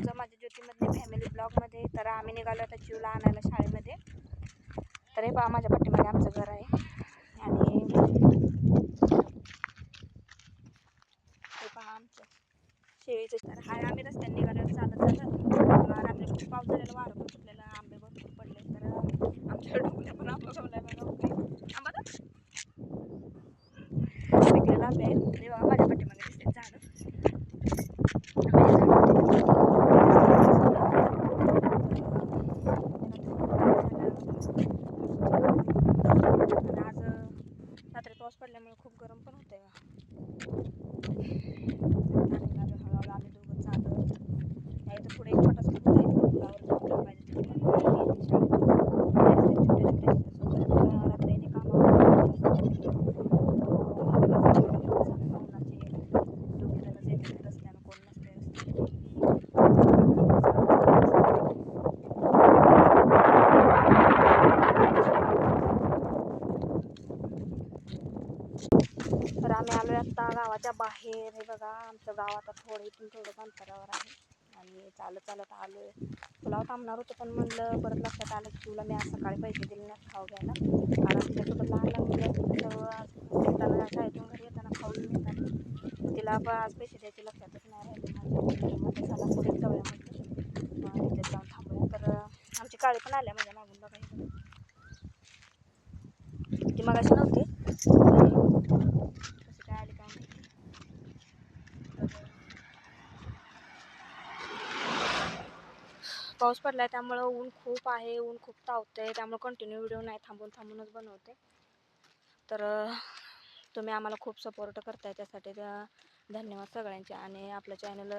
तुमचं माझ्या ज्योतिमधले फॅमिली ब्लॉगमध्ये. तर आम्ही निघालो आता चिवला आणायला शाळेमध्ये. तर हे पहा माझ्या पाठीमागे आमचं घर आहे आणि हे पहा आमचं शेळीचं. तर हाय आम्ही रस्त्याने निघालो चालत चालत. रात्री खूप पाऊस झालेला, वारं पण सुटलेलं, आंबे भरपूर पडले. तर आमच्या डोंगल्या पण आंबा गवलाय बघा. आंबा ना पिकलेला आंबे आहे. ते बघा माझ्या पाठीमागे दिसते झाडं. आज रात्री पाऊस पडल्यामुळे खूप गरम पण होतंय बा. हळूहळू आम्ही दोघं चालत. या इथं पुढे एक छोटासा पूल आहे, पुलावर आपल्याला पाहिजे रात्रीने रस्त्यानं कोण नसते. तर आम्ही आलोय आता गावाच्या बाहेर. हे बघा आमचं गाव आता इथून थोडं अंतरावर आहे आणि चालत चालत आलोय. पुलाव थांबणार होतं पण म्हणलं परत लक्षात आलं की तुला मी आज सकाळी पैसे दिले नाही खाऊ घ्यायला, कारण तिच्यासोबत लहान लहान मुलं येताना शाळेतून घरी येताना खाऊ घेऊन येतात. तिला पण आज पैसे द्यायचे लक्षातच नाही राहिले माझ्या. झाला पुढे जाऊया म्हटलं तिथे जाऊन थांबूया. तर आमची काळी पण आल्या माझ्या मागून बघा. ती मगाशी नव्हती, कशी काय आली काय माहिती. पाऊस पडलाय त्यामुळं ऊन खूप आहे, ऊन खूप तावतंय, त्यामुळे कंटिन्यू व्हिडिओ नाही, थांबूनच बनवते. तर तुम्ही आम्हाला खूप सपोर्ट करताय, त्यासाठी धन्यवाद सगळ्यांचे. आणि आपलं चॅनल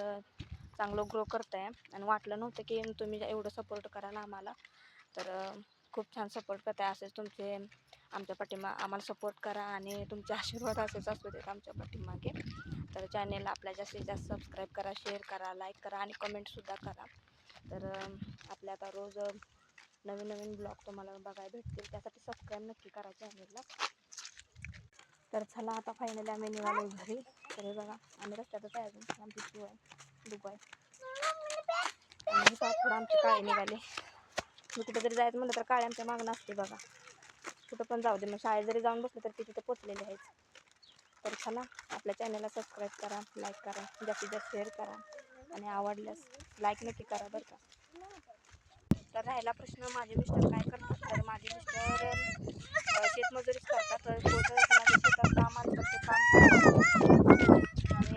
चांगलं ग्रो करताय आणि वाटलं नव्हतं की तुम्ही एवढं सपोर्ट कराल आम्हाला. तर खूप छान सपोर्ट करताय. असेच तुमचे आमच्या आम्हाला सपोर्ट करा आणि तुमचे आशीर्वाद असेच असू देत आमच्या पाठीमागे. तर चॅनेलला आपल्या जास्तीत जास्त सबस्क्राईब करा, शेअर करा, लाईक करा आणि कमेंटसुद्धा करा. तर आपल्या आता रोज नवीन नवीन ब्लॉग तुम्हाला बघायला भेटतील, त्यासाठी सबस्क्राईब नक्की करा चॅनेलला. तर चला आता फायनली आम्ही निघालो घरी. तर हे बघा आम्ही रस्त्यातच आहे अजून, आमची शिव आहे दुबई आणि थोडं आमची काळी निघाली. मी कुठं जरी जायचं म्हणलं तर काळी आमच्या मागणं असते बघा, कुठं पण जाऊ दे. मग शाळेत जरी जाऊन बसलं तर ती तिथे पोचलेली आहेत. तर चला आपल्या चॅनलला सबस्क्राईब करा, लाईक करा, जास्तीत जास्त शेअर करा आणि आवडल्यास लाईक नक्की करा बरं का. तर राहिला प्रश्न माझे मिस्टर काय करतात, तर माझे मिस्टर शेतमजुरीच करतात. तर माझ्या शेतात काम आलं तर ते काम करतात आणि